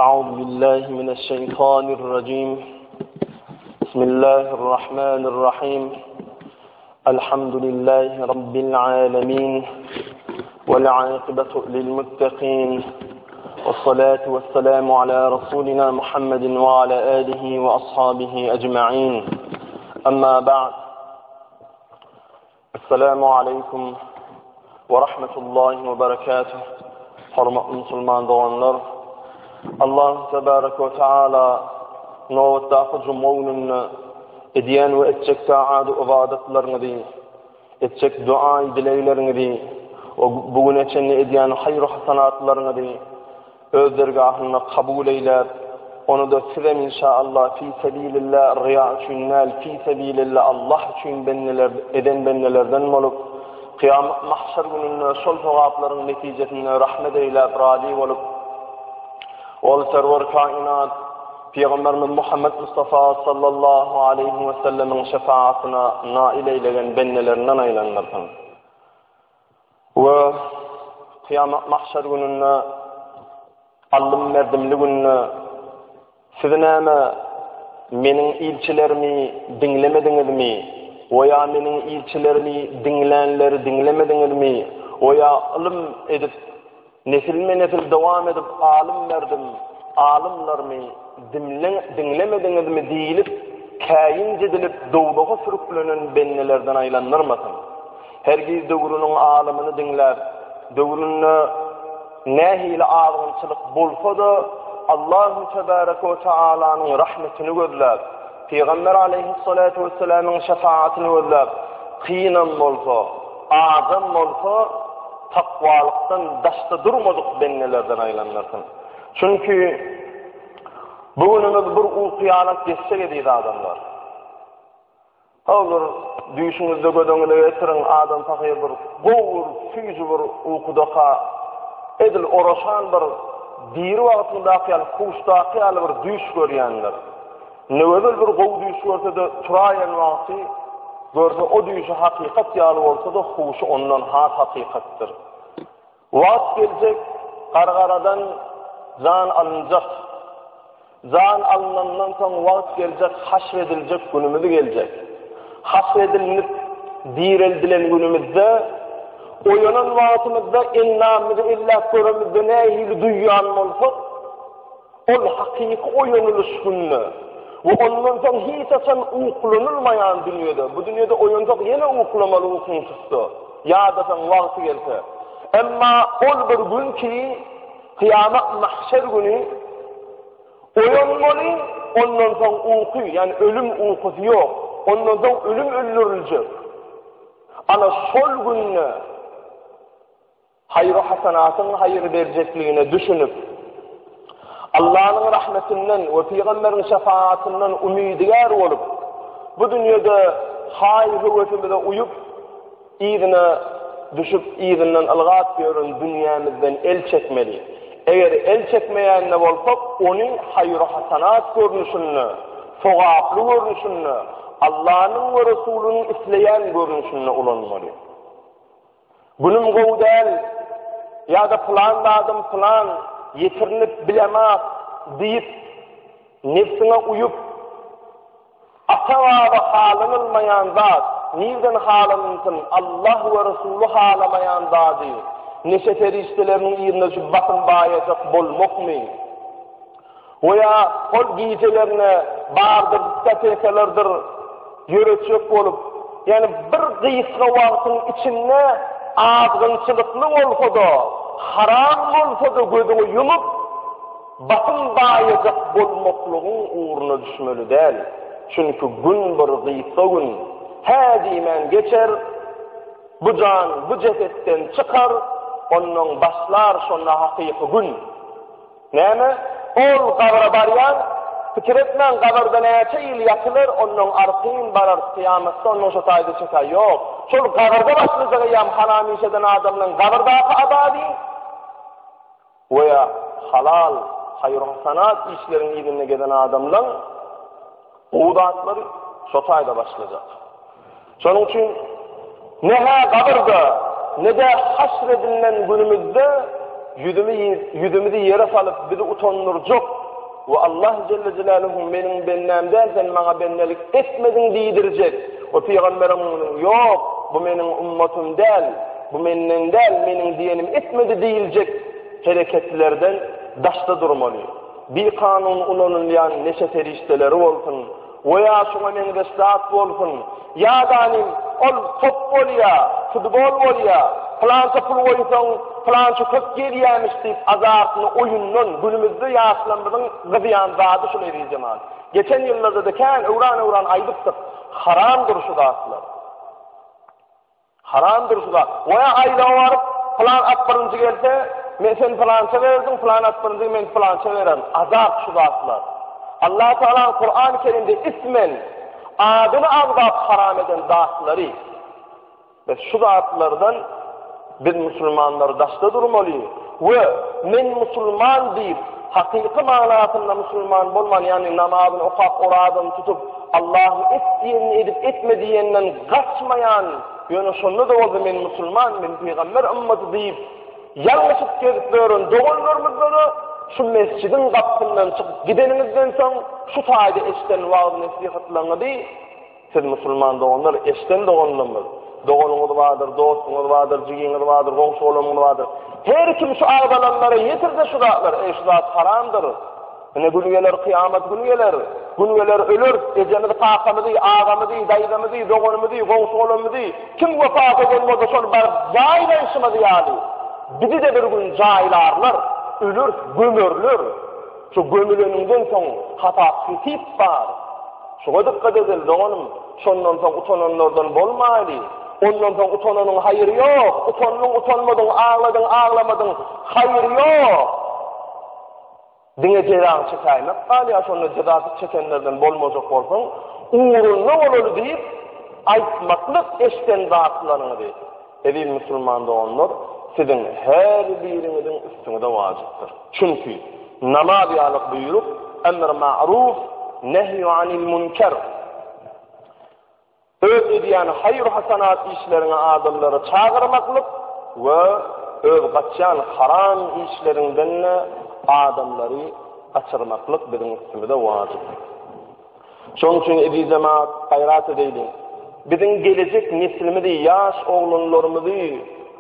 أعوذ بالله من الشيطان الرجيم بسم الله الرحمن الرحيم الحمد لله رب العالمين والعاقبة للمتقين والصلاة والسلام على رسولنا محمد وعلى آله وأصحابه أجمعين أما بعد السلام عليكم ورحمة الله وبركاته حرمة مسلمان doğanlar Allah tebaraka ve teala novattaqı cumhurun ediyen ve etcek taadu ibadetlerini di etcek dua dileylerini di o bugün için ediyen hayır hasanatlarını di öz dergahına kabul eylep onu da sizem inşallah fi sebilillah riya için fi sebilillah Allah için bennelerden olup kıyamet mahşer gününde sol sevapların neticesinde rahmet eylep radi olup ol server kainat Peygamberimiz Muhammed Mustafa sallallahu aleyhi ve sellemin şefaatine nail eyleyen bennelerinden aylanırsın. Ve kıyamet mahşer gününde Allah'ın merdimli gününe sizin ama menin ilçilerimi dinlemediniz mi? Veya menin ilçilerimi dinlemediniz mi? Veya alım edip nesil devam edip alim verdim, alimlerimi dinlemediniz mi deyilip, kayin edilip doğduğu sürüklünün bennelerden aylanırmasın. Herkes doğrunun alimini dinler, doğrunun nehiyle ağırınçılık bulsa da Allah-u Tebareke ve Teala'nın rahmetini görürler. Peygamber aleyhissalatu vesselam'ın şefaatini görürler. Kıyınan olsa, azam olsa, takvalıktan daşta durmadık bennelerden aylanırsın. Çünkü bugünümüz bir uqiyanak geçse gediydi adamlar. Olur, düşünüzde gödönüde getirin adam takıya bir boğur, füyüzü bir uqudaka edil oroşan bir diri vaktindaki yani kuştaki yani bir düş görüyenler. Ne ödül bir qoğu düş görse de turayen vakti görse o düşü hakikat yalı olsa da huşu ondan hakikattır. Vakt gelecek, qarqaradan zan alınacak. Zan alınandan sonra vakt gelecek, haşredilecek günümüzü gelecek. Haşredilinip direldilen günümüzde oyanan vaktımızda innamızı illa körümüzde nehili duyyan olsak ol hakiki oyanılış günü. Ve ondan sonra hiç açan uğulanılmayan dünyada. Bu dünyada oyanacak yine uğulamalı uğunsuzdu. Ya da sen vakti gelse. Ama ol bir gün ki kıyamet mahşer günü oyanmalı ondan sonra uyku yani ölüm uykusu yok. Ondan sonra ölüm öldürülecek. Ana sol gününe hayır hasanatın hayır verecekliğine düşünüp Allah'ın rahmetinden ve Peygamber'in şefaatinden umidiyar olup bu dünyada hayır hüvvetimize uyup iyidine düşüp iyiden algat görün dünyamızdan el çekmeli. Eğer el çekmeyenle olsak onun hayır hasanat görünüşünü, sogaplı görünüşünü, Allah'ın ve Resulünün isleyen görünüşünü ulanmalı. Bunun gövdel ya da plan adam plan yetirinip bilemez deyip nefsine uyup atava ve halanılmayan zat nirden halanınsın Allah ve Resulü halamayan zat değil. Neşe feriştelerinin yerine şu bakın bayacak bolmak mı? Veya kol giycelerine bağırdır, dikkat etselerdir yürütecek olup yani bir kıyıslı vaktın içinde azgınçılıklı olsa da haram olsa da gözünü yumup bakın bayacak bolmaklığın uğruna düşmeli değil. Çünkü gün bir kıyıslı gün hedimen geçer bu can bu cesetten çıkar onun başlar sonra hakiki gün. Neyme? Ol kabra baryan fikir etmen kabrda neçe yıl yatılır onun arkın barar kıyamette onun şu saydı çıkar yok. Şol kabrda başlayacak yam hanamişeden adamın kabrdaki abadi veya halal hayır hasanat işlerin iyiliğine giden adamdan uğdatları şu sayda başlayacak. Şunun için ne kabrda ne de haşredilen günümüzde yüzümüzü yere salıp bizi utandıracak ve Allah Celle Celaluhu menin bennemden sen bana bennelik etmedin diýdirecek. O peygamberim yok, bu menin ummatım del, bu menden del, menin diyenim etmedi diýiljek hareketlerden daşta durmaly. Bir kanun ulanylýan neşe ferişteleri bolsun, veya şuna mende saat bolsun, ya danim ol top bolýa, futbol bolýa, falança pul koysan, falança köp gelýärmiş diýip azatny oyundan günümizde ýaşlanmadyň gyzyan zady şunu diýjemän. Geçen ýyllarda da kän öwran aýdypdyk. Haramdır şu dağıtlar. Haramdır şu da. Veya ayda varıp falan atparıncı gelse, men sen falança verdim, falan atparıncı men falança verem. Azap şu dağıtlar. Allah Teala Kur'an-ı Kerim'de ismen adını azap haram eden dağıtları ve şu dağıtlardan biz Müslümanlar daşta durmalıyız. Ve men Müslüman deyip hakiki manasında Müslüman bolman, yani namazını okap, oradan tutup Allah'ın etdiğini edip etmediğinden kaçmayan, yani şunu da oldu men Müslüman, men peygamber ümmeti deyip yanlışıp geziplerin doğullarımızda şu mescidin kapısından çıkıp gidenimizden son şu sayede eşten vaaz nasihatlarını değil, siz Müslüman doğanlar eşten doğanlarımız. Doğulunuz vardır, dostunuz vardır, ciginiz vardır, komşu oğlunuz vardır. Her kim şu ağdalanlara yetirse şu dağlar, şu dağ haramdır. Ne gün gelir, kıyamet günü gelir. Gün gelir ölür, ecemiz kakamı değil, ağamı değil, dayıgamı değil, doğunumu değil, komşu oğlumu değil. Kim vefat edilmedi sonra cahil işimiz yani. Bizi de bir gün cahillarlar, ölür, gömürlür. Şu gömülününden son hata fitip var. Şuna dikkat edil, doğunum. Şondan son utananlardan bolmaylı. Ondan sonra utananın hayırı yok. Utanmadın, ağlamadın, hayırı yok. Dine cezanı çekaymak, hala sonra cezası çekenlerden bolmazak olsun, uğrunlu olur deyip, aytmaklık eşten dağıtılanını deyip. Evi Müslüman da onlar, sizin her birinizin üstüne de vaciptir. Çünkü namaziyalık buyurup, emr ma'ruf, nehy anil münker. Öz ediyen hayır hasanat işlerine adamları çağırmaklık ve öz kaçan haram işlerinden adamları açırmaklık bizim üstümüzde vacip. Şonun için evi cemaat gayrat edelim. Bizim gelecek neslimizi, yaş oğlunlarımızı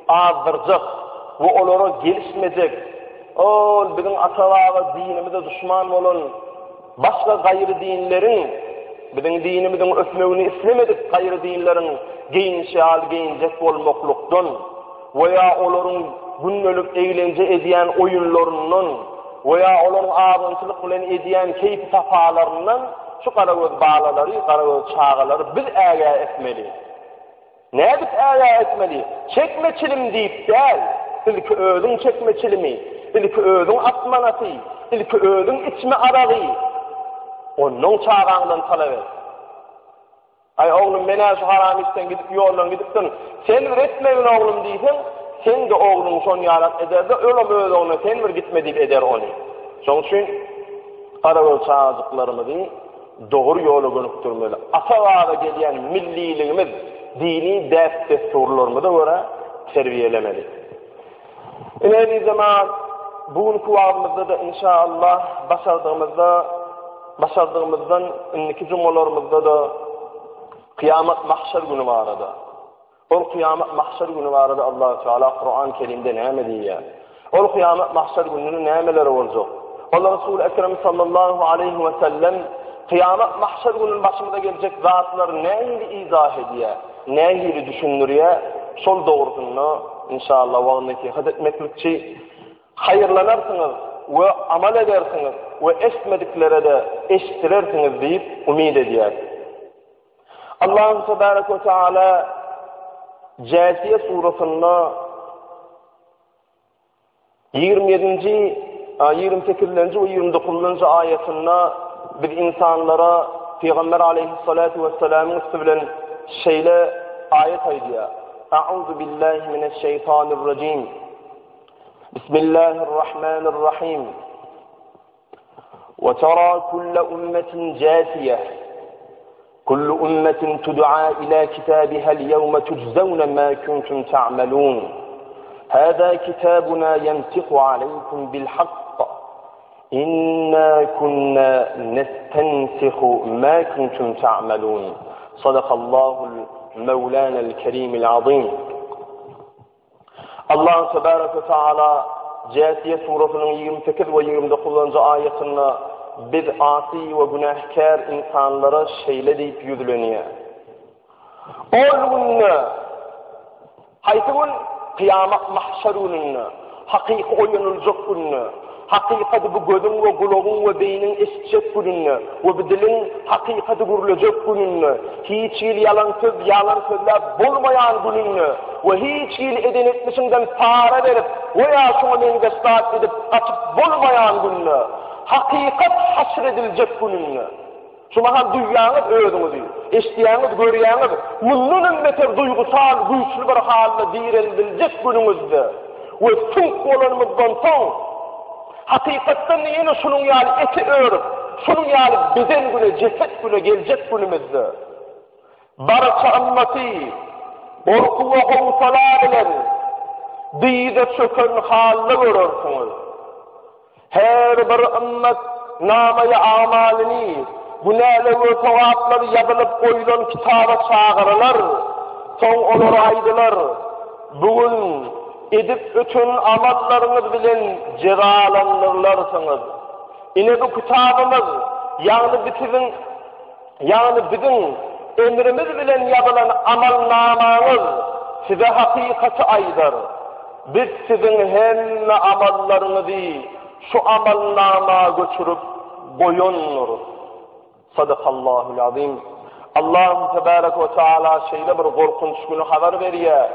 azdıracak ve onlara gelişmeyecek. Bizim ataları dinimize düşman olun, başka gayrı dinlerin, bizim dinimizin ösmevini istemedik gayrı dinlerin giyinecek olmakluktan veya onların günlük eğlence ediyen oyunlarından veya onların ağabeyçilik bilen ediyen keyif tafalarından şu karagöz bağlaları, karagöz çağaları biz aya etmeli. Ne biz aya etmeli? Çekmeçilim deyip değil, ilki ödün çekmeçilimi, ilki ödün atmanatı, ilki ödün içme arağı, onun çağağından talep et. Ay oğlum bana şu haram işten gidip yoldan gidiptin, sen bir etmeyin oğlum deysen, sen de oğlun son yarat eder de öyle onu sen bir gitme deyip eder onu. Son için karagöz çağızlıklarımızı doğru yolu gönüktürmeli. Asavada gelen milliliğimiz, dini ders desturlarımızı göre terbiyelemeli. İleri zaman bugünkü vaadimizde de inşallah başardığımızdan önceki cumhurlarımızda da kıyamet mahşer günü var arada. O kıyamet mahşer günü var arada Allah Teala Kur'an-ı Kerim'de ne diyor? O kıyamet mahşer gününün nemeleri olacak? Allah Resulü Ekrem sallallahu aleyhi ve sellem kıyamet mahşer gününün başımıza gelecek zatları neyi izah ediyor? Neyi düşündürüyor? Sol doğrusunu inşallah vaadindeki hadetmeklikçi hayırlanırsınız ve amel edersiniz ve eşitmediklere de eşittirersiniz deyip umid ediyor. Allah Tebaraka ve Teala Câsiye surasında 27. 28. ve 29. ayetinde bir insanlara Peygamber aleyhissalatu vesselam'ın üstübilen şeyle ayet aydiya. A'udhu billahi mineşşeytanirracim. Bismillahirrahmanirrahim. وَتَرَى كُلَّ أُمَّةٍ جَاثِيَةٍ كُلُّ أُمَّةٍ تُدْعَى إِلَى كِتَابِهَا الْيَوْمَ تُجْزَوْنَ مَا كُنْتُمْ تَعْمَلُونَ هَذَا كِتَابُنَا يَنْطِقُ عَلَيْكُمْ بِالْحَقِّ إنا كنا نستنسخ ما كنتم تعملون صدق الله المولانا الكريم العظيم. Allah tebaraka ve taala Câsiye suresinin 28 ve 29. ayetinde biz asi ve günahkar insanlara şeyle deyip yüzüleniye. O günne haytı gün kıyamet mahşerununne hakiki oyunulacak günne hakikati bu gözün ve kulağın ve beynin eşitecek gününne ve bu dilin hakikati görülecek gününne hiç yalan sözler bulmayan gününne ve hiç eden etmişinden para verip veya şuna mengestat edip açıp bulmayan gününne hakikat hasredilecek gününne. Şuna duyyanız öğüdünüz diyor. Eştiyanız, görüyanız bunun beter duygusal, güçlü bir halde dirililecek gününüzde ve tüm olanımızdan son hakikatten yine şunun yani eti örüp, şunun yani beden güne, ceset güne gelecek günümüzde. Barça ümmeti, korku ve hovsalar dide çöken halle görürsünüz. Her bir ümmet namaya amalini, günahlı ve sevapları yazılıp koyulan kitaba çağırırlar, son olur aydılar. Bugün edip bütün amallarınız bilen cezalandırılarsınız. Yine bu kitabımız yani bizim emrimiz bilen yazılan amalnamanız size hakikati aydar. Biz sizin hem amallarınızı şu amalnama götürüp koyunuruz. Sadakallahul azim. Allah tebarek ve taala şeyle bir korkunç günü haber veriyor.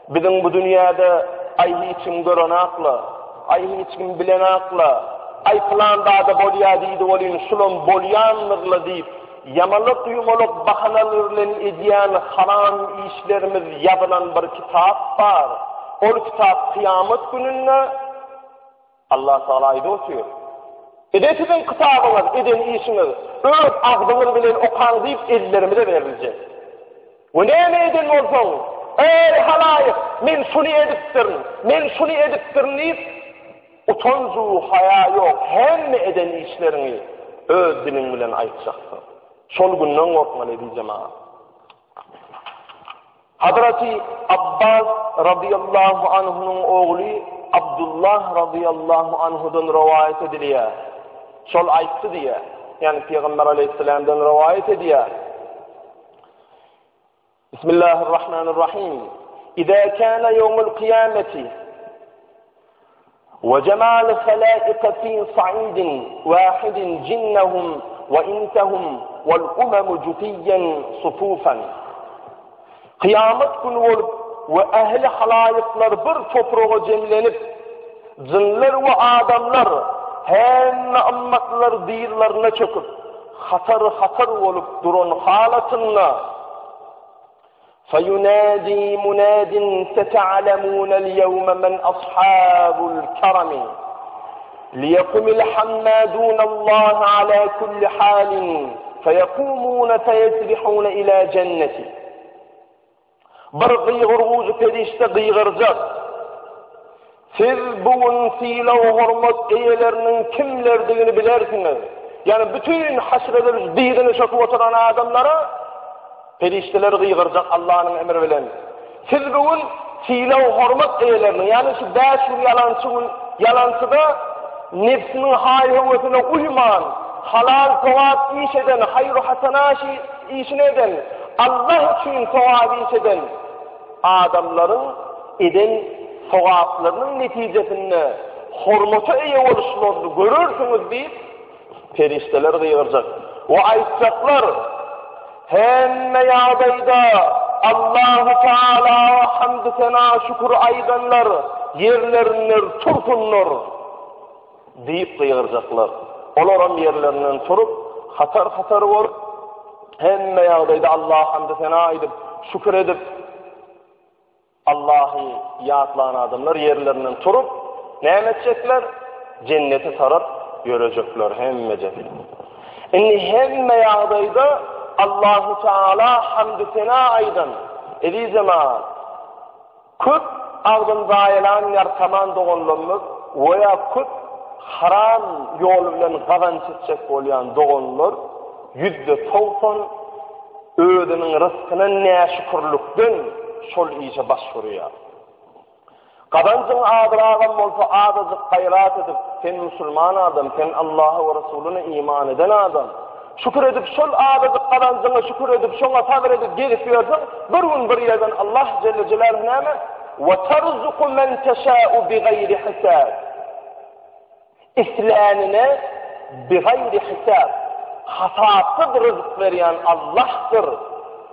Bizim bu dünyada ay hiçim gören akla, ay hiçim bilen akla, ay falan da bolya deydi olin şulun bolyanlıkla deyip, yamalık yumalık bahanalarla ediyen haram işlerimiz yazılan bir kitap var. O kitap kıyamet gününde Allah Teala'yı otuyor. Sizin kitabınız, eden işiniz, öz ağzınız bilen okan deyip ellerimize verilecek. Ve ne eden olsun? Ey halayık, men şunu ediptirin deyip, utancu haya yok, hem eden işlerini öz dilin bilen aytacaksın. Şol günden korkmalı diyeceğim ha. Hazreti Abbas radıyallahu anh'unun oğlu Abdullah radıyallahu anhu'dan rivayet ediliyor. Şol aytdı diye, yani Peygamber aleyhisselam'dan rivayet ediyor. Bismillahirrahmanirrahim. İza kana yevmul kıyameti ve cemal halâika fî sa'idin vâhidin cinnehum ve intehum vel umemu cüfiyyen sufufan. Kıyamet günü olup ve ehli halayıklar bir toprağa cemlenip cinler ve adamlar hem ümmetler diyirlerine çöküp hatar olup durun halatınla فَيُنَادِي مُنَادٍ سَتَعْلَمُونَ الْيَوْمَ مَنْ أَصْحَابُ الْكَرَمِ لِيَقُمِ الْحَمَّادُونَ اللّٰهَ عَلَى كُلِّ حَالٍ فَيَقُومُونَ فَيَسْرِحُونَ إِلَى جَنَّةِ. Bir gıygırguzı perişte gıygıracak. Siz bugün fiil-o hurmat eyelerinin kimlerdiğini bilersiniz. Yani bütün haşreder birine çöküp oturan adamlara perişteler gıygıracak Allah'ın emri bilen. Siz bugün fiil-o hurmat eyelerinin, yani şu 5 yalancıda nefsinin hayhuvvetine uyman, halal sevap iş eden, hayır-ı hasana işini eden, Allah için sevap iş eden adamların eden sevaplarının neticesinde hurmata iyi oluşlarını görürsünüz deyip perişteler gıygıracak. O aytacaklar hemme yağdayda Allah-u Teala hamd-ı sena şükür aydanlar yerlerinler tursunlar deyip gıygıracaklar. Olaram yerlerinden turup hatar olup hemme yağdayda Allah hamd-ı sena edip şükür edip Allah'ı yatlayan adamlar yerlerinden turup ne edecekler? Cenneti taraf görecekler hemmece. Hemme yağdayda Allah-u Teala hamd-ı sena aydan ediği zaman küt ağzın zayilan yarkaman doğanlarımız veya küt haram yol bilen kazanç etjek bolýan dogonlar %90 özüniň rızkyna näşükürlükden şol işe başvurýar. Kazançyň adyragan bolsa adazyk gaýrat edip, sen musulman adam, sen Allaha we Rasuluna iman eden adam. Şükür edip şol adazyk kazançyňa şükür edip, şoňa sabr edip gelip ýörseň, bir gün bir ýerden Allah Celle Celaluhu näme? Ve terzuqu men teşâ'u bighayri hisab. İslanine bighayri hisab. Hasapsız rızık berýän Allah'tır.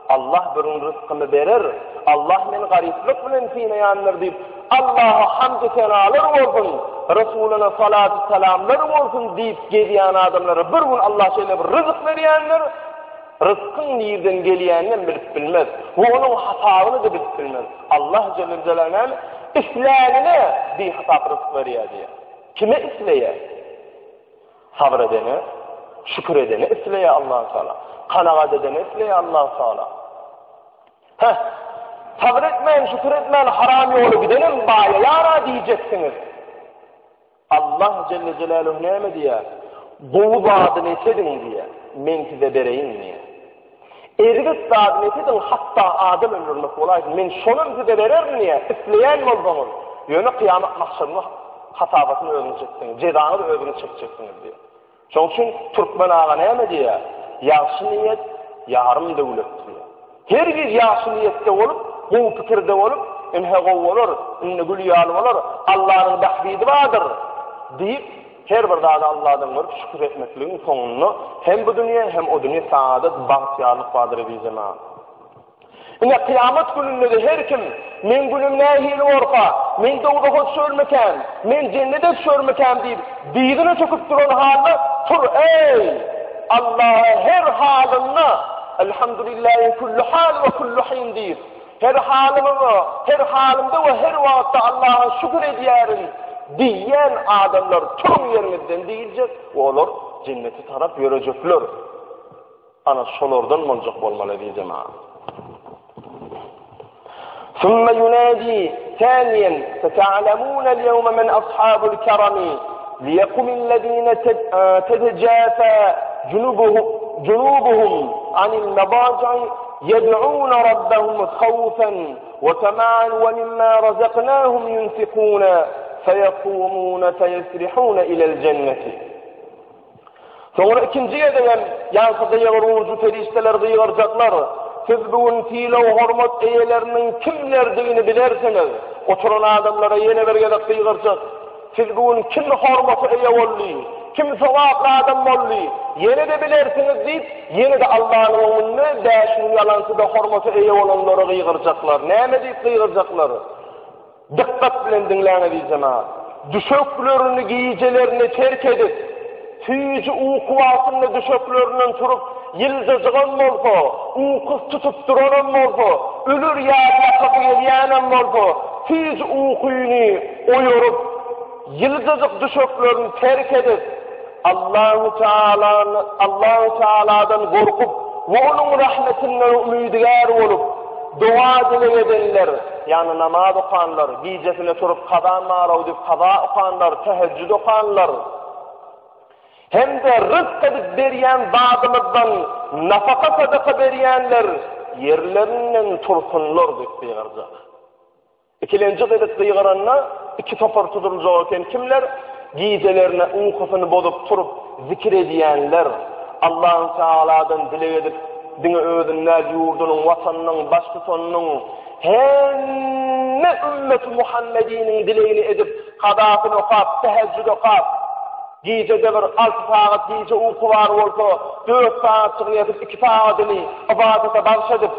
Allah birinin rızkını verir. Allah men gariplik bilen tinayanlar deyip Allah'a hamd senalar bolsun, Resulüne salatü selamlar bolsun deyip gelýän adamlara bir gün Allah şeýle bir rızık berýänler, rızkın nereden gelýänini bilip bilmez. Bu onun hasabyny da bilip bilmez. Allah Celle Celaluhu islanine bir hasap rızık berýär diýär. Kime isleýär? Sabr edene, şükür edene isleýär Allah Teala. Kanaat edene isleýär Allah Teala. Sabr etmeyin, şükür etmeyin, haram yolu gidelim baya yara diyeceksiniz. Allah Celle Celaluhu näme diýär? Bu zadyny etedin diýär. Men size bereyim diýär. Ergis zadyny etedin hatta adam ömrüne bolaydy. Men şonu size bererim diýär. Isleýän bolsaňyz, ýöne kıyamat mahşerini hasabatyny özüňiz çekseňiz, jezany özüňiz çekeceksiniz diýär. Şoň üçin Türkmen ağa näme diýär? Ýaşy niýet ýarym döwletdir. Her bir ýaşy niýetde bolup, bu pikirde bolup, emhe gowlar, inne gül ýalylar, Allahyň bahbidi bardyr diýip her bir zada Allah'dan görüp şükür etmekliğin sonunu hem bu dünya hem o dünya saadet, bahtiyarlık vardır diyeceğim. Yine kıyamet gününde de her kim men günüm nehili orka, men doğuda sörmeken, men cennete sörmeken deyip diyidine çöküp duran halde tur ey Allah'a her halinde elhamdülillahi kullu hal ve kullu hin deyip her halimde ve her vakitte Allah'a şükür ediyerim diyen adamlar tüm yerimizden diyecek, olur cenneti taraf görecekler. Ana şolordan olacak olmalı diyeceğim ha. ثم ينادي ثانيا فتعلمون اليوم من أصحاب الكرم ليقم الذين تتجافى جنوبهم عن المضاجع يدعون ربهم خوفا وطمعا ومما رزقناهم ينفقون فيقومون فيسرحون إلى الجنة. Sonra ikinciye de yansıda yavrucu ferişteler duyaracaklar. Siz bugün fiilo hormat eyelerinin kimlerdiğini bilerseniz, oturan adamlara yeni bir yedek duyaracak. Siz bugün kim hormatı eye ollu, kim sevaplı adam ollu, yeni de bilersiniz deyip, yeni de Allah'ın önünde değişinin yalansı da hormatı eye olanlara duyaracaklar. Ne deyip duyaracaklar? Dikkat bilen dinlene diyeceğim ha. Düşöklerini, giyicelerini terk edip, tüyücü uykuvasında düşöklerinden turup, yıldızıgan morfu, uykus tutup duran morfu, ölür yarına kapı geliyanen morfu, tüyücü uykuyunu oyorup, yıldızık düşöklerini terk edip, Allah-u Teala'dan korkup, ve onun rahmetinden ümidigar olup, dua dile edenler, yani namaz okanlar, gecesine turup kaza mağrav deyip kaza okanlar, teheccüd okanlar, hem de rızk edip berýän zadymyzdan nafaka sadaka berýänler yerlerinden tursunlar deyip diýerler. İkilenci edip diýeranna iki topar tutulacak eken kimler? Gizelerine uykusyny bozup turup zikir edýänler, Allah Teala'dan dile edip dine özünden, yurdunyň, watanynyň, başga sonunyň hemme ümmet Muhammediniň dileğini edip kadasyny okap, teheccüd okap, gecede bir 6 saat gece uyku var olsa 4 saat çıkıp 2 saatini ibadete başladıp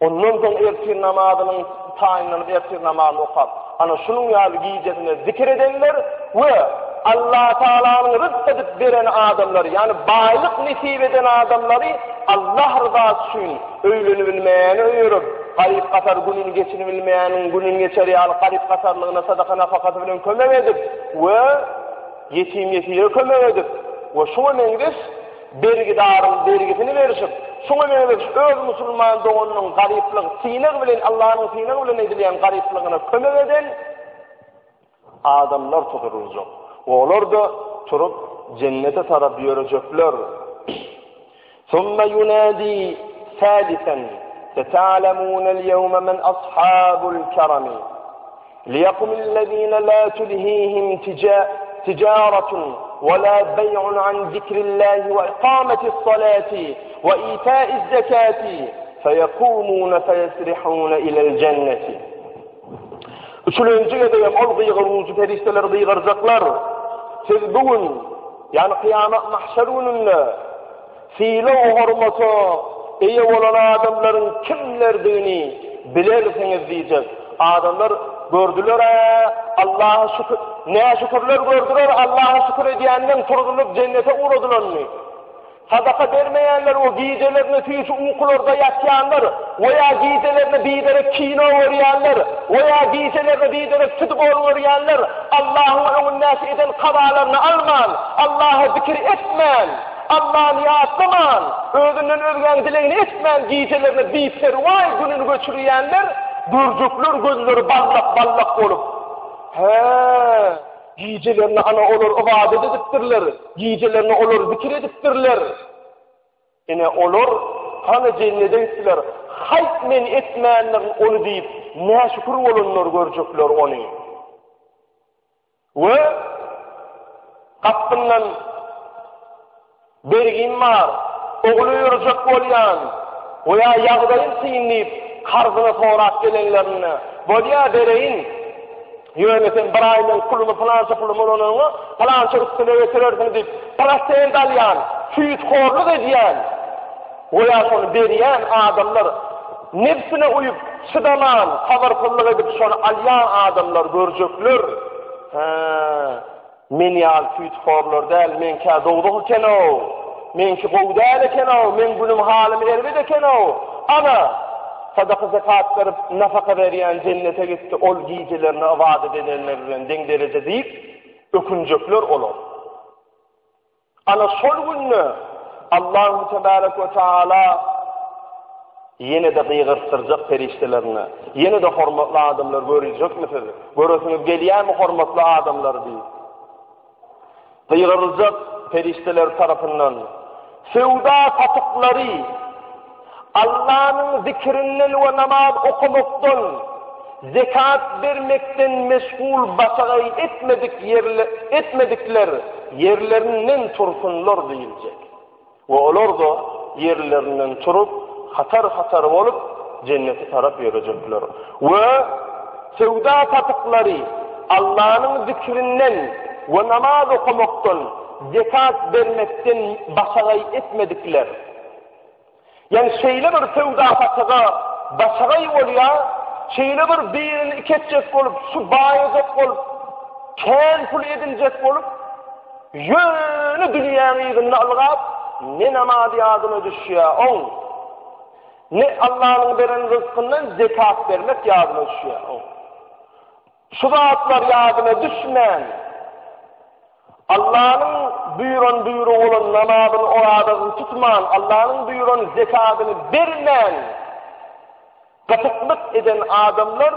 ondan sonra ertir namazının tayinlenip ertir namazını okap. Ana şunun ýaly gecesine zikir edenler ve Allah Teala'nın rızk edip veren adamları, yani baylık nisip eden adamları Allah rızası için öýleni bilmeýäni öýürüp, garip katar günün geçini bilmeýäniň günün geçer ýaly garip katarlygyna sadaka nafakaty bilen kömek edip ve yetim yetire kömek edip ve şuna mengis bergidarın bergisini verişip şuna mengis öz musulman doğunun gariplik sinek bilen Allah'ın sinek bilen edilýän garipligine kömek eden adamlar tutulacak. Olar da turup cennete tarap yürüyecekler. ثم ينادي ثالثا ستعلمون اليوم من أصحاب الكرم ليقم الذين لا تلهيهم تجارة ولا بيع عن ذكر الله وإقامة الصلاة وإيتاء الزكاة فيقومون فيسرحون إلى الجنة. Üçüncü gedeyim ol gıyğırıncı perişteler gıyğırcaklar. Siz bugün yani kıyamet mahşer gününde fiile hormatı eye olan adamların kimlerdiğini bilersiniz diyecek. Adamlar gördüler Allah'a şükür. Ne şükürler gördüler Allah'a şükür ediyenden turgulup cennete uğradılar mı? Sadaka vermeyenler o giycelerine tüyüsü uykularda yatyanlar veya giycelerine biderek kino veriyenler veya giycelerine biderek futbol veriyenler Allah'ın önündeki eden kabalarını alman, Allah'a zikir etmen, Allah'ın yatlaman, özünden özgen dileğini etmen giycelerine biter vay gününü göçürüyenler durcuklar gözleri ballak olup giycelerine ana olur ibadet ediptirler, giycelerine olur zikir ediptirler. Yine olur, hani cennete gittiler, hayt men etmeyenlerin onu deyip, ne şükür olunlar görecekler onu. Ve kapından bergin var, oğlu yürüyecek olayan, veya yağdayın sıyınlayıp, karzına soğurak gelenlerine, bolya bereyin, yönetim bir ayının kulumu falanca kulumu onu falanca üstüne getirirsin deyip parasteyin dalyan, süyüt korluk ediyen veya sonu beriyen adamlar nefsine uyup çıdaman, tavır kıllık edip sonu alyan adamlar görecekler. Men yal süyüt korluk değil, men ka doğduğu eken o, men ki boğdayl eken o, men günüm halim elbet eken o. Ama sadaka zekat verip nafaka veriyen cennete gitti, ol giyicilerine vaat edenlerden den derece deyip öküncekler olur. Ana sol günü Allah Tebarek ve Teala yine de gıygırtıracak periştelerini, yine de hormatlı adamlar görecek misiniz? Görürsünüz geliyen mi hormatlı adamlar deyip. Gıygırtıracak perişteler tarafından sevda satıkları Allah'ın zikrinden ve namaz okumaktan, zekat vermekten meşgul başarı etmedikler yerlerinden tursunlar deyilecek. Ve olur da yerlerinden turup hatar olup cennete taraf verecekler. Ve sevda satıkları Allah'ın zikrinden ve namaz okumaktan, zekat vermekten başarı etmedikler. Yani şeyle bir sevda satığa başarı oluyor, şeyle bir birini iketcek olup, su bayacak olup, ken pul edilecek olup, yönü dünyanın izini alıp, ne namaz yadına düşüyor, ne Allah'ın veren rızkından zekat vermek yadına düşüyor. Şu zatlar yadına düşmeyen, Allah'ın buyuruğu olan namazını o adını tutman, Allah'ın buyuruğun zekatını vermen, katıklık eden adamlar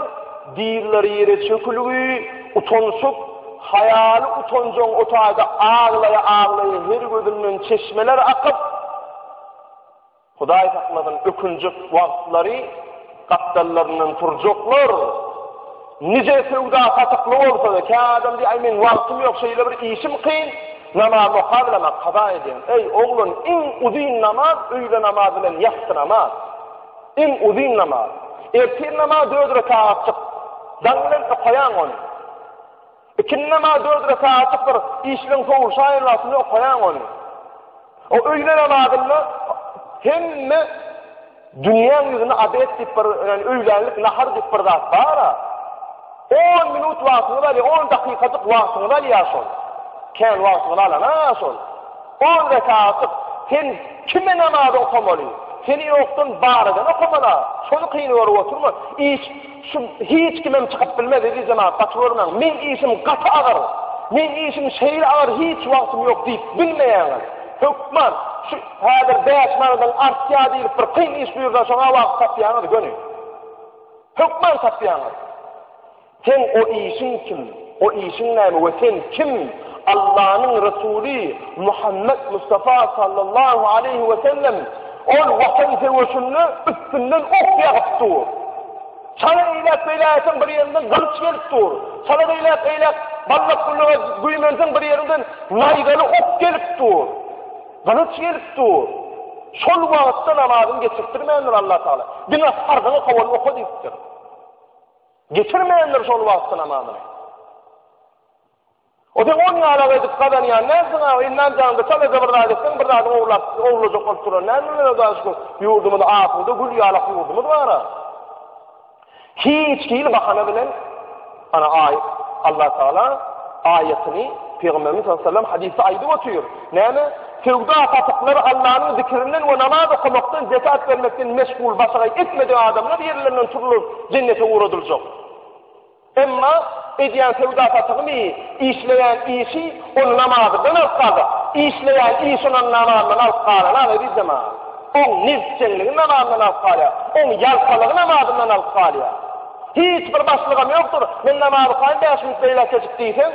değilleri yere çökülüğü, utanışıp, hayali utancağın otağda ağlaya her gözünden çeşmeler akıp, Huday takmadan öküncük vaktları kaptallarından turcuklar. Nice sevda satıklı olsa da ki adam diye aymen vaktim yok şeyle bir işim kıyın, namazı kavlamak kaba edin. Ey oğlun in uzun namaz öyle namazıyla yaktı namaz. In uzun namaz. Ertir namaz 4 rekat çık. Danlen koyan onu. İkin namaz 4 rekat çık bir işlerin soğuşayırlasını koyan onu. O öyle namazıyla hem dünyanın yüzünü adet deyip bir yani öylenlik nahar deyip bir zat var. 10 minut vaktini vali, 10 dakikalık vaktini vali yaşol. Ken vaktini alana yaşol. 10 rekatlık, sen kime namazı okumalı? Seni yoktan bağırdan okumalı. Şunu kıyınıyor oturma. Hiç kimem çıkıp bilmez dediği zaman kaçırmam. Men işim katı ağır. Men işim şehir ağır. Hiç vaktim yok deyip bilmeyen. Hükman, şu hadir 5 manadan artya deyip bir kıyın iş buyurdan sonra vakt tapyanı gönü. Hükman tapyanı. Sen o işin kim? O işin neymi? Ve sen kim? Allah'ın Resulü Muhammed Mustafa sallallahu aleyhi ve sellem ol vatan sevuşunu üstünden ok yakıptı. Sana eylek beyleyetin bir yerinden kılıç gelip dur. Sana eylek ballak kulluğa güymensin bir yerinden naygalı ok gelip dur. Kılıç gelip dur. Şol vaatda namazını geçirtirmeyenler Allah Teala. Günah ardını kovalı oku deyiptir. Geçirmeyenler şol vaatda namazını. O da 10 yağla edip kadar yani nesin abi? İnnan canında çalıca bir radetsin, bir radetsin oğulacak olup durur. Ne danışkın yurdumu da ağabeyde gül yağlak yurdumu da var. Hiç değil bahane bilen ana Allah Teala ayetini Peygamberimiz sallallahu aleyhi ve sellem hadisi aydı otuyor. Neyme? Sevda fatıkları Allah'ın zikrinden ve namaz okumaktan, zekat vermekten meşgul başarı etmediği adamlar yerlerinden turulup cennete uğradılacak. Ama ediyen sevda fatıkı mı? İşleyen işi onun namazından alkadı. İşleyen işi onun namazından alkadı. Ne dedi zaman? Onun nizcenliğin namazından alkadı. Onun yalkalığın namazından alkadı. Hiçbir başlığım yoktur. Ben namazı kayın 5 minutla geçip değilsen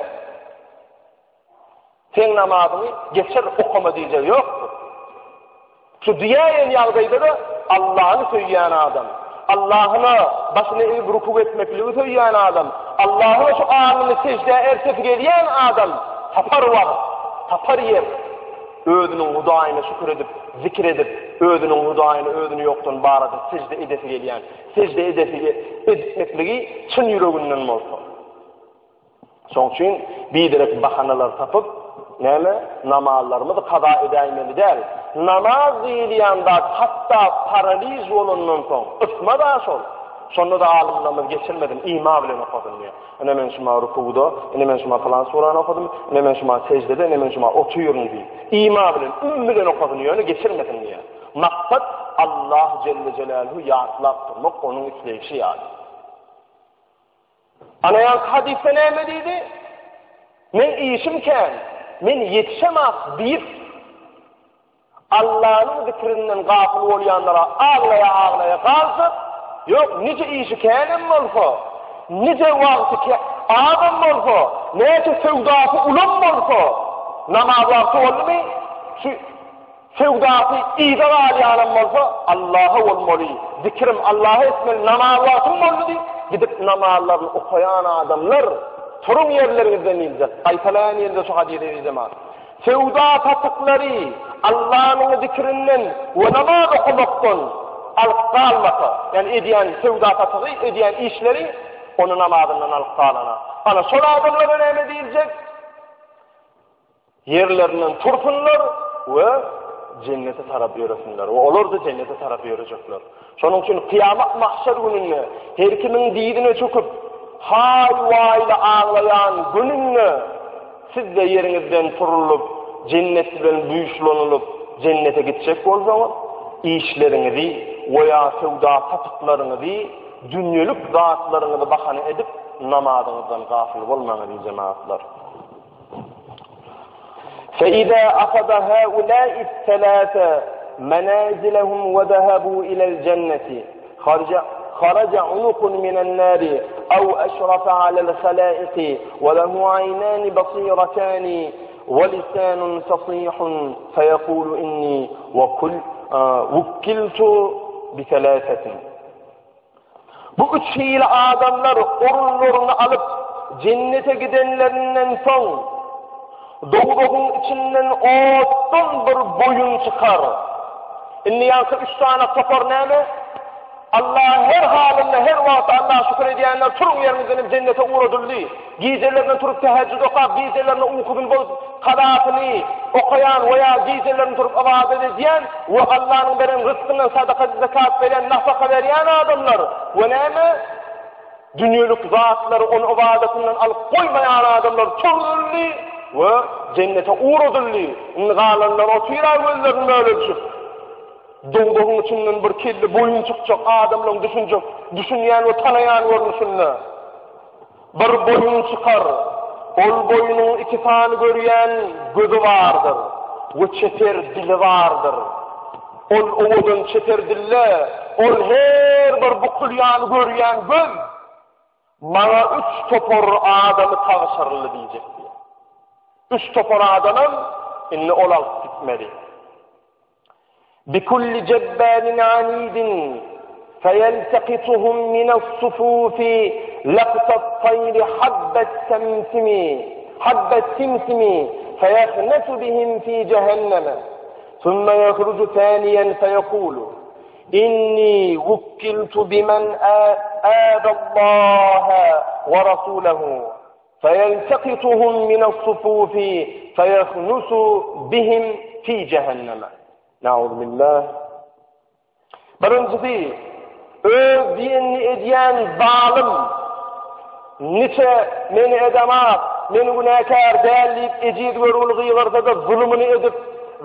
sen namazını geçer okuma diyeceği yoktur. Şu diğer yağdayda da Allah'ını söyleyen adam. Allah'ına başını eğip rükû etmekliği söyleyen adam. Allah'ına şu anını secdeye ersefik ediyen adam. Tapar var, tapar yer. Ödünün hudayına şükür edip, zikir edip, ödünün hudayına ödünü yoktan bağırdı, secde edesi geliyen. Secde edesi etmekliği çın yüreğinden olsa. Son için bir direk bahanalar tapıp, namazlarımızı kaza edilmeli der. Namaz deyiliyanda hatta paraliz olundan son, ısma da sol. Sonra da alimlerimiz geçirmedin, ima bilen okudun diye. Ne men şuma rükûda, ne men şuma falan suranı okudum, ne men şuma secdede, ne men şuma oturuyorum diye. İma bilen, bilen okudun diye, onu geçirmedin diye. Maksat Allah Celle Celaluhu yatlaktırmak, onun işleyişi yani. Anayan hadise ne emediydi? Men işimken, men yetişemez deyip Allah'ın zikrinden gafil olayanlara ağlaya kalsın. Yok nice işi kenem olsa, nice vakti adam olsa, nece sevdası ulan olsa, namaz vakti oldu mu? Şu sevdası idara aliyanım olsa Allah'a olmalı. Zikrim Allah'a etmeli, namaz vaktim oldu. Gidip namazlarını okuyan adamlar turun yerlerinizden inecek. Aytalayan yerde şu hadide zaman. Sevda tatıkları Allah'ın zikrinden ve namaz okumaktan alıp kalmasa, yani ediyen sevda tatığı, ediyen işleri onun namazından alıp kalana. Ana son adamlar önemli diyecek. Yerlerinden tursunlar ve cennete taraf yöresinler. O olur da cennete taraf yörecekler. Şunun için kıyamet mahşer gününü her kimin didine çöküp hayvayla ağlayan gününü siz de yerinizden turulup cennetten büyüşlenip cennete gidecek olsanız işlerinizi veya sevda tatıklarınızı dünyelik zatlarınızı bahane edip namazınızdan gafil olmanız cemaatler. فإذا أخذ هؤلاء الثلاثة منازلهم وذهبوا إلى الجنة خرج عنق من النار أو أشرف على الخلائق وله عينان بصيرتان ولسان فصيح فيقول إني وكلت بثلاثة. Bu üç fiil adamlar orunlarını alıp cennete gidenlerinden son doğduğun içinden ottan bir boyun çıkar. İnni yankı 3 tane topar neyme? Allah her halinde, her vakit Allah'a şükür edeyenler turun yerinizden cennete uğradıldı. Giycelerine turup teheccüd okuyup, giycelerine uykudun bulup kadaatını okuyan veya giycelerine turup ibadet ediyen ve Allah'ın veren rızkından sadaka zekat veren, nafaka veren adamlar. Ve neyme? Dünyelik zatları onun ibadetinden alıp koymayan adamlar turuldu ve cennete uğradıldı. İngalanlar oturar gözlerinin öyle düşüp. Doğduğun içinden bir kirli boyun çıkacak adamların düşünen ve tanıyan görünüşünde. Bir boyun çıkar. Ol boyunun 2 tane görüyen gözü vardır. Ve çeter dili vardır. Ol oğudun çeter dille. Ol her bir bukulyan görüyen göz. Bana 3 topor adamı tavşarlı diyecek diye. Üç toparağdanam inni olal gitmedi. Bikulli cebbalin anidin feyeltekituhum minas sufufi laqtat tayri habbet simsimi feyeknetu bihim fi cehenneme thumme yahrucu thaniyen feyekulu inni vukkiltu bimen âdallaha ve rasulehu feyeltekituhum minas sufufi feyeknusu bihim fi cehenneme. Nauzubillah. Birincisi, öz dinini ediyen zalim, niçe meni edemez, meni günahkar değerleyip ecid görülü gıyırda da zulmünü edip,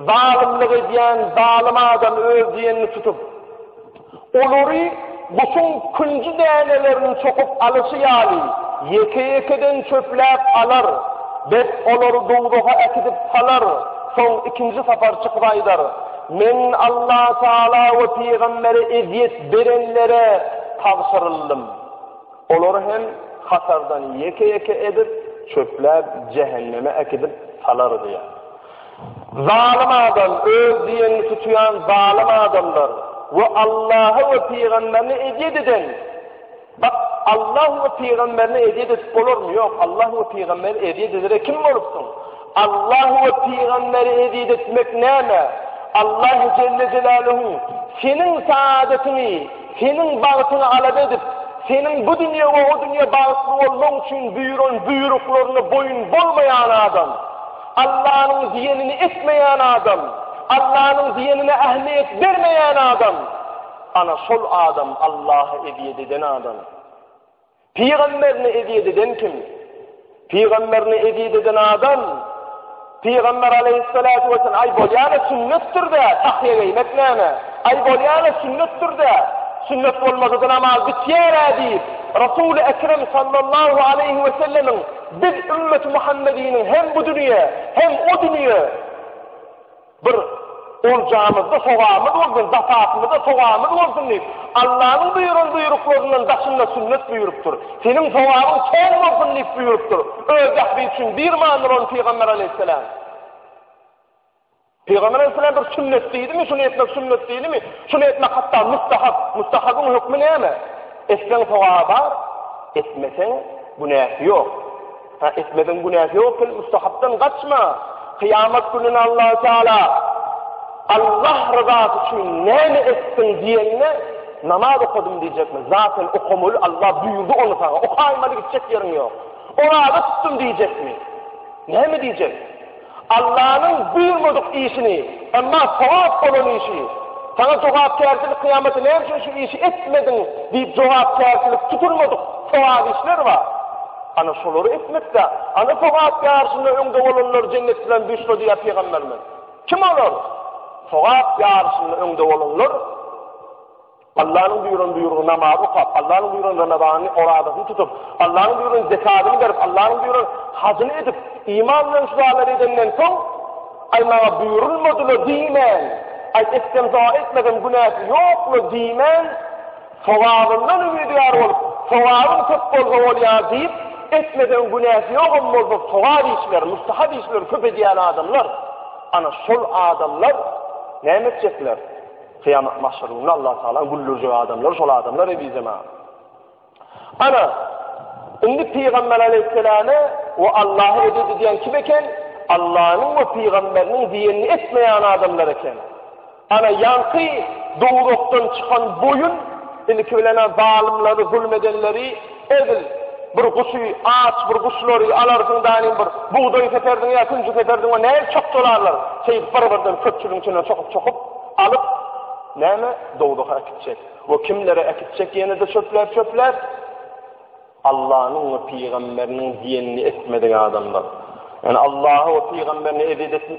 zalimlik ediyen zalim adam öz dinini tutup, oluru bütün küncü değerlerini çokup alışı yali, yeke-yekeden çöplep alır, bet oluru doğduğuna ekidip salar, son ikinci safar çıkıvaydar. Men Allah Teala ve Peygamberi eziyet verenlere tavsırıldım. Olur hem hasardan yeke edip çöpler cehenneme ekidip salar diye. Zalim adam, öz diyenini tutuyan zalim adamlar ve Allah'ı ve Peygamberini eziyet eden. Bak Allah ve Peygamberini eziyet edip olur mu? Yok. Allah ve Peygamberi eziyet ederek kim olursun? Allah ve Peygamberi eziyet etmek neyme? Allah Celle Celaluhu senin saadetini, senin bağıtını alab edip, senin bu dünya ve o dünya bağıtlı olmak için buyruklarına boyun bolmayan adam, Allah'ın diyenini etmeyen adam, Allah'ın diyenine ehemmiyet vermeyen adam, ana sol adam Allah'ı eziyet eden adam. Peygamberini eziyet eden kim? Peygamberini eziyet eden adam, Peygamber aleyhissalatu vesselam ay bolyana sünnettir de tahliye gıymetleme. Ay bolyana sünnettir de sünnet olmadığı namaz bitiyer deyip Resul-i Ekrem sallallahu aleyhi ve sellemin biz ümmet Muhammed'inin hem bu dünya hem o dünya bir olacağımızda soğağımız olsun, zafafımızda soğağımız olsun deyip Allah'ın buyruklarından başında sünnet buyuruptur. Senin soğağın kendi olsun deyip buyuruptur. Özahbi için bir manır on Peygamber aleyhisselam. Peygamber aleyhisselam bir sünnet değil mi? Şunu etmek sünnet değil mi? Şunu etmek hatta mustahak. Mustahakın hükmü ne mi? Etsen soğağı var, etmesen günah yok. Etmeden günah yok, mustahaptan kaçma. Kıyamet gününe Allah-u Teala Allah rızası için ne etsin diyenine namaz okudum diyecek mi? Zaten okumulu Allah buyurdu onu sana. Okuymadı gidecek yerin yok. Orada tuttum diyecek mi? Ne mi diyecek? Allah'ın buyurmadık işini ama sevap olan işi. Sana cevapkarcılık kıyameti ne için şu işi etmedin deyip cevapkarcılık tutulmadık sevap işler var. Ana şoları etmek de ana sevap karşısında önde olanlar cennetten düştü diye Peygamberimiz. Kim olur? Sevap yarışında önde olanlar Allah'ın buyruğunu namazı okuyup, Allah'ın buyruğunu Ramazan'ı oradasını tutup, Allah'ın buyruğunu zekatını verip, Allah'ın buyruğunu hacını edip, imanla şuaları edenden son, ay bana buyurulmadılar diyemen, ay istemza etmeden günahı yok mu diyemen, sevabından ümidiyar olup, sevabın çok bolga oluyor deyip, etmeden günahı yok mu olup, sevab işler, mustahab işler, köp ediyen adamlar, ana sol adamlar, ne edecekler? Kıyamet mahşerinde Allah Teala güllürce adamlar, sol adamlar edeceğim. Ana, şimdi Peygamber aleyhisselam'a ve Allah'ı edildi diyen kim eken? Allah'ın ve Peygamberinin diyenini etmeyen adamlar eken. Ana yankı doğruluktan çıkan boyun, ilk öylenen zalimleri, zulmedenleri edil. Bir kuşu, ağaç bir kuşları alarsın danim bir buğdayı teperdin ya, küncü teperdin o ne çok dolarlar. Barbardan köpçülün içinden çokup alıp neme doğduğuna ekitecek. O kimlere ekitecek yine de çöpler. Allah'ın ve Peygamberinin diyenini etmediği adamlar. Yani Allah'ı ve Peygamberini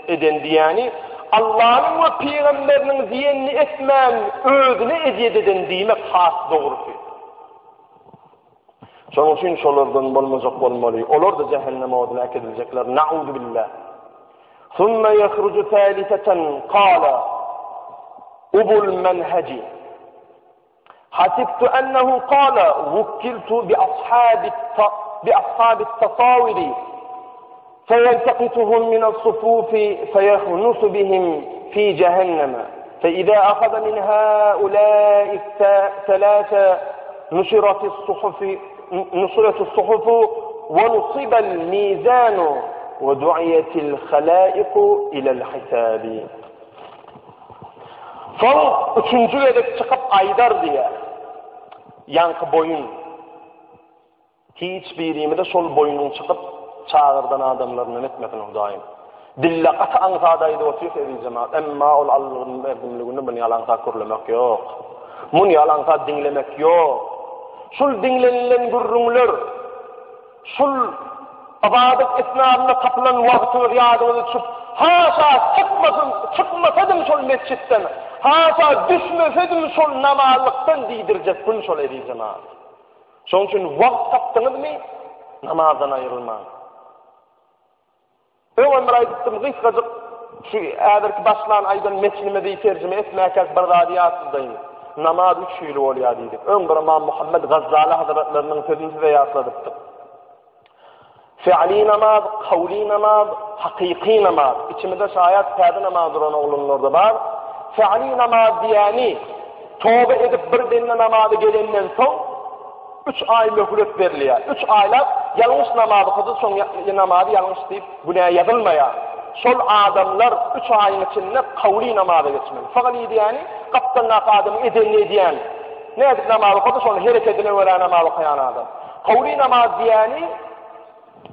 eden diyeni, Allah'ın ve Peygamberinin diyenini etmeyen, özünü eziyet eden demek has doğrusu. Şunun için şolardan bolmalı. Olur da cehenneme oduna ekedilecekler. Na'udu billah. Thumme yahrucu thalithatan qala ubul menhaci. Hasibtu ennehu qala vukkiltu bi ashabi tasawiri فَيَلْتَقِطُهُمْ مِنَ الصُّفُوفِ فَيَخْنُسُ بِهِمْ فِي جَهَنَّمَ فَإِذَا أَخَذَ مِنْ هَؤُلَاءِ الثَّلَاثَ نُصِرَتِ الصُّحُفُ وَنُصِبَ الْمِيزَانُ وَدُعِيَتِ الْخَلَائِقُ إِلَى الْحِسَابِ. Son üçüncü edip çıkıp aydar diye yankı boyun. Hiç birimi de sol boyunun çıkıp çağırdan adamlarının etmekin Hudayım. Dille qatı ansadaydı otuyor sevgili cemaat. Emma ol Allah'ın erdimliğini bunu yalansa kurlamak yok. Bunu yalansa dinlemek yok. Şul dinlenilen gürrünler, şul abadet esnasında tapılan vakti riyadını tutup haşa çıkmasadım şol mescitten, haşa düşmesedim şol namazlıktan diydirecek bunu şol ediyi cemaat. Şunun için vakt taptınız mı namazdan ayrılmaz. Öğün aydıktım gıskacık şu eğerki başlayan aydan metnime tercüme etmeyken bir radiyatsızdayım. Namaz 3 yılı oluyor dedik. Öğün İmam Muhammed Gazali Hazretlerinin sözünü de yasladıktık. Fi'li namaz, kavli namaz, hakiki namaz. İçimizde şayet perde namazdır ona olunurdu var. Fi'li namaz diyeni tövbe edip bir dinle namazı gelenden son 3 ay mühlet veriliyor. 3 aylar yanlış namazı kıldı, son namazı yanlış deyip günah yazılmaya. Sol adamlar 3 ayın içinde kavli namazı geçmeli. Fakat yani kaptanlık adamı edenli diyen ne edip namazı kıldı, sonra hareketine veren namazı kıyan adam. Kavli namaz diyeni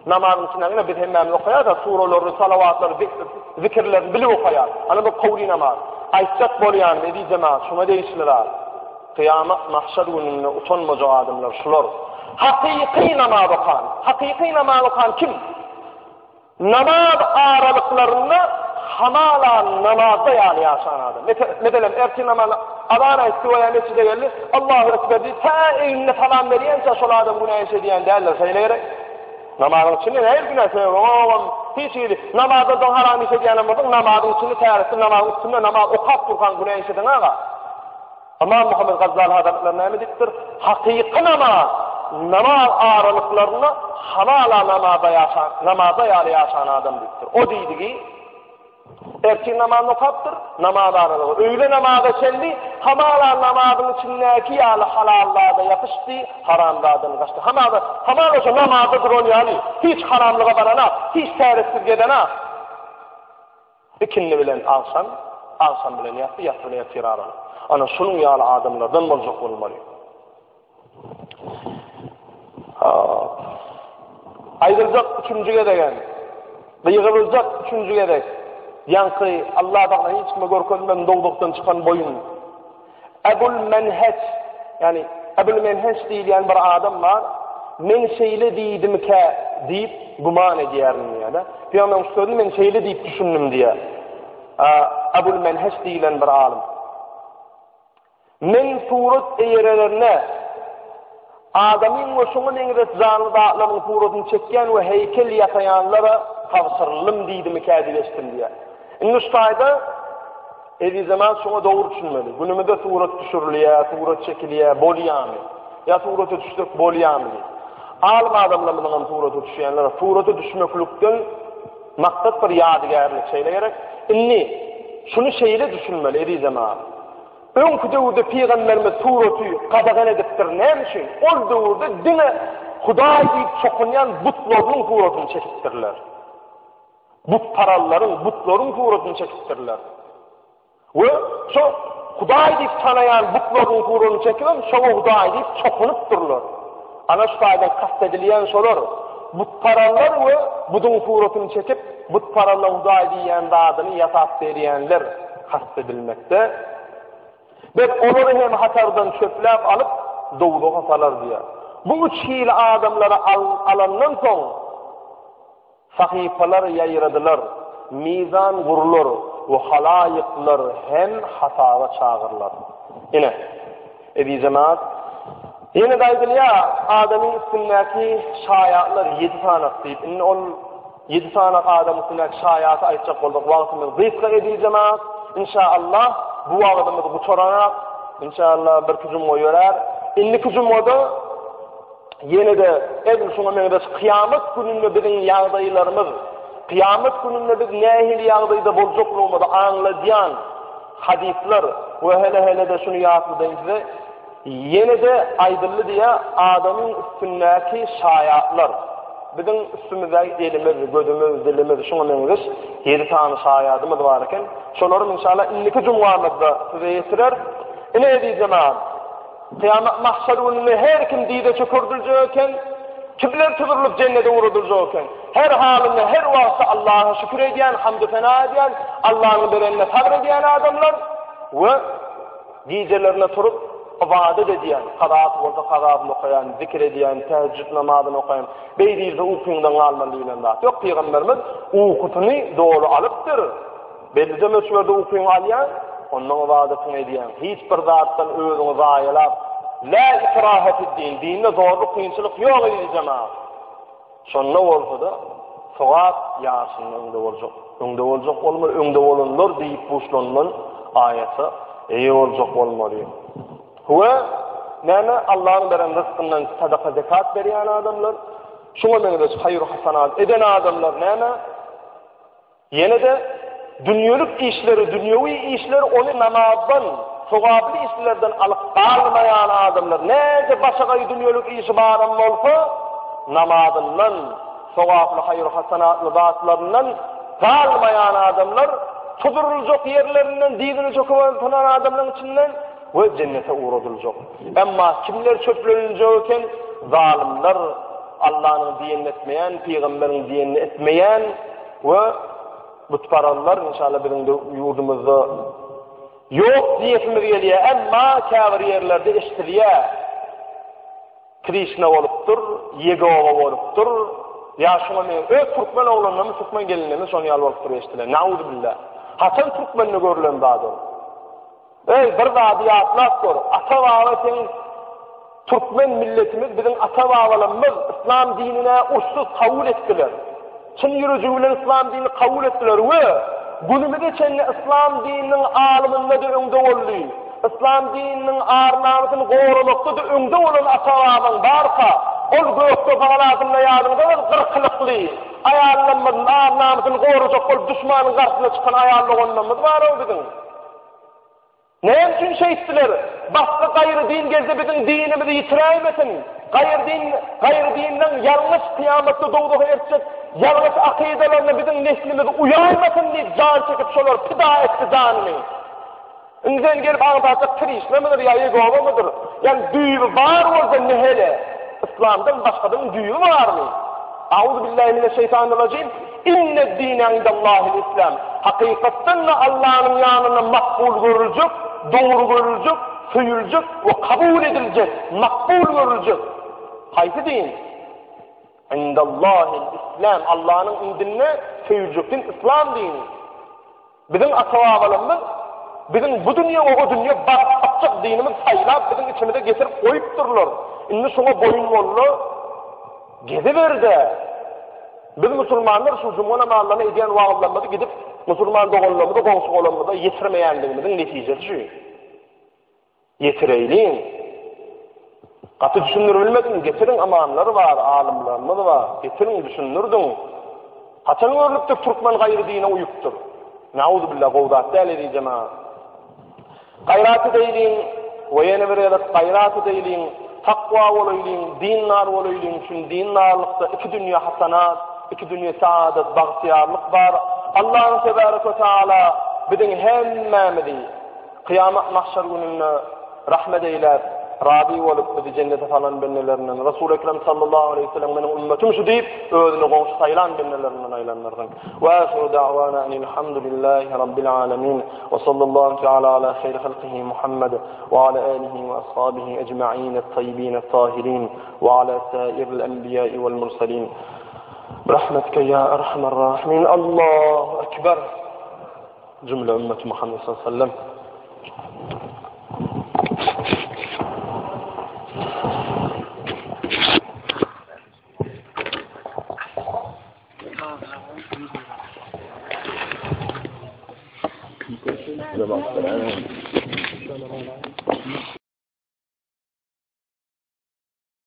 namazın içinde yine bir hemmemli okuyar da suraları, salavatları, zikirlerini bilip okuyar. Hani bu kavli namaz. Ayçak bolayan dediği cemaat şuna değiştiler. Kıyamet mahşer gününde utanmaca adamlar şular. Hakiki namaz okan. Hakiki namaz okan kim? Namaz aralıklarında hamala namazda yani yaşayan adam. Mesela erken namaz Adana istivaya mescide geldi. Allahu Ekber diye ta eline falan veriyense şol adam günah işediyen derler söyleyerek. Namazın içinde her günah söylüyor. Hiç iyi. Namazda da haram işediyen namazın namazın içinde teyarısı namazın içinde namaz okap durkan günah işeden ağa. Ama Muhammed Gazali Hazretleri ne mediktir? Hakiki namaz aralıklarında hamala namaza yaşayan adam diktir. O deydi ki erken namaz okaptır, namaz aralığı. Öyle namaza kendi hamala namazın içindeki yağlı halallarda yapıştı, haramlardan kaçtı. Hamala olsa namazıdır onu yani. Hiç haramlığa barana, hiç tehrifsiz gedene. İkinli bilen alsan bilen yattı bilen yattırarana. Ana şunun yağlı adamlardan olacak olmalı. Ayrılacak üçüncüye de yani. Bıyıkılacak üçüncüye de. Yankı Allah'tan hiç kime görközmem doğduktan çıkan boyun. Ebul Menheç yani Ebul Menheç değil yani bir adam var. Men şeyle deydim ki deyip guman ediyerim yani. Peygamber söyledim men şeyle deyip düşündüm diye. Ebul Menheç deyilen bir alim. Men suret eğrelerine adamın ve şunun engret canlı dağlarının suretini çekken ve heykel yapayanlara tavsırlım deydim ki edileştim diye. Nustayda evi zaman şuna doğru düşünmeli. Günümüzde suret düşürülüyor, suret çekiliyor, boliyami. Ya sureti düştük boliyami. Alim adamlarının sureti düşüyenlere sureti düşmeklikten maksat bir yadigarlık şeyleyerek şunu şeyle düşünmeli evi zaman. Önkü devirde Peygamberimiz sureti qadağan ediptir neymişin? O devirde dine Huday deyip çokunyan butlarının suretini çekiptirler. Butların suretini çekiptirler. Ve şu Huday deyip tanıyan butların suretini çekiptirler, şu Huday deyip çokunup dururlar. Ana şu kaydan kastediliyen solar. Butparallar ve budun suretini çekip butparallar Huday diyen adını yatak veriyenler kastedilmekte. Ve onları hem hatardan çöplep alıp doğduğu hasalar diye. Bu 3 hile adamları alandan sonra sahifalar yayırdılar, mizan vurulur ve halayıklar hem hatara çağırırlar. Yine evi cemaat yine daydılı ya adamın üstündeki şayatlar 7 tane deyip 7 tane adam üstündeki şayatı aytacak olduk vaktimiz zıfka evi cemaat inşallah bu vaktimiz bu çoranak inşallah bir küzüm o yorar. İnli küzüm o da yine de Ebul şuna menebes kıyamet gününde bizim yağdayılarımız Kıyamet gününde biz nähili ýagdaýda boljaklarymyzy anlayan hadisler we hele de şunu ýatlydyňyz. Yine de aydınlı diye adamın üstündeki şayatlar. Bizim üstümüzdeki elimiz, gözümüz, dilimiz, şuna mengiz 7 tane şayatımız var iken, şolarım inşallah illiki cumamızda size yetirer. Ne diyeceğim abi? Kıyamet mahşer gününde her kim dide çökürdülecekken, kimler tuzurulup cennete uğradılecekken, her halinde, her vakti Allah'a şükür ediyen, hamdü fena ediyen, Allah'ın berenine sabrediyen adamlar ve gecelerine turup ibadet ediyen, qadaat bolsa qadaatını okuyan, zikir ediyen, teheccüd namazını okuyan, beýdilde ukyňdan almalygyny da. Yok Peygamberimiz ukutyny dolu alypdyr. Belli möçberde ukyň alýan, ondan ibadetini ediyen. Hiç bir zatdan özüňi zaýalap, la ikraha fid-din, dinde zorluk, kynçylyk ýok edi jemaat. Şonda bolsa da sowap ýaşynyň öňde boljak. Öňde boljak bolmar, öňde bolanlar diýip boşlanman aýaty eýe boljak bolmaly. Huwa näme Allah'ın beren rızkından sadaka zekat berýän adamlar, şoňa meňde hayır hasanat eden adamlar näme? Yine de dünýälik işleri, dünýäwi işler onu namazdan, sowaply işlerden alyp galmaýan adamlar, näçe başga dünýälik işi baram bolsa, namazdan, sowaply hayır hasanatly zatlaryndan galmaýan adamlar, tuzurulacak yerlerinden dini çökülen adamların içinden ve cennete uğradılacak. Ama kimler çöplenilecekken zalimler, Allah'ın dinini etmeyen, Peygamber'in dinini etmeyen ve mutparallar inşallah bizim de yurdumuzda yok diyetimiz geliyor. Ama kâvir yerlerde eşitiliyor. Krishna oluptur, Yegova oluptur. Ya şuna men Türkmen oğlanlarımı, Türkmen gelinlerimi son yalvarıp eşitiliyor. Nauzu billah. Hasan Türkmenini görülen dadır. Bir zadiyatlar gör. Ata-babasyň Türkmen milletimiz, bizim ata-babalarymyz İslam dinine uçsuz kabul etdiler. Çin ýürüji bilen İslam dinini kabul etdiler we günümizde çenli İslam dininiň alymynda da öňde boldy. İslam dininiň arnamasyny goramakda da öňde bolan ata-babaň barka, ol gökde bagaladyna ýadynda bir gyrkylykly, aýallarymyň arnamasyny gorajak bolup düşmanyň garşyna çykan aýallarymyz bar o bizim. Ne için şeyittiler? Başka gayrı din gelse bizim dinimizi yitireymesin. Gayrı dinden yanlış kıyamette doğduğu erçek, yanlış akidelerine bizim neslimizi uyarmasın diye can çekip şolar pida etti canını. İnsan gelip anlatacak Krishna mıdır ya Yegova mıdır? Yani düğü var orada ne hele? İslam'dan başkadan düğü var mı? Euzubillahimineşşeytanirracim. İnned dîne indallâhil İslam. Hakikatten Allah'ın yanına makbul görülecek, doğru görülecek, söyülecek ve kabul edilecek, makbul görülecek. Haydi din? İndallâhil İslam. Allah'ın indinine söyülecektin İslam dini. Bizim ata-babalarymyz bizim bu dünya o dünya batacak dinimiz saylap bizim içimize getirip koyup dururlar. Indi şuna boyun bollu geziberdi. Biz musulmanlar şu cuma namazlarını ediyen wagtlarymyzy gidip musulman doganlarymyzy, goňşy olanlarymyzy yetirmeýändigimiziň netijesi şu. Yetireyliň. Gaty düşündürülmedin, getirin amanlar var, alimlerimiz var. Getirin düşündürdün. Haçan görülüpdir Türkmen gaýry dine uyupdur. Nauzu billah gowdat däli jemaat. Gaýraty deýliň, we ýene bir ýerde gaýraty deýliň, takwa bolayliň, dinnar bolayliň, şun dinnarlykda iki dünýä hasanat, iki dünýä saadet, bagtyarlyk bar. Allah tebaraka ve taala biziň hemmemizi kıyamet mahşer gününe rahmet eýler, rabi bolup bizi cennete falan benelerinden, Resul Ekrem sallallahu aleyhi ve sellem menin ümmetim şu deyip özüne goňşy saylan benelerinden aýlanlardan. Wa ahiru da'wana elhamdülillahi rabbil alamin ve sallallahu teala ala hayri halqihi Muhammed ve ala alihi ve ashabihi ecma'in et-tayyibin et-tahirin ve ala sairil enbiya'i vel mursalin. Rahmetke ya erhamer rahimin. Allahu ekber. Cümle ümmeti Muhammed sallallahu aleyhi ve sellem.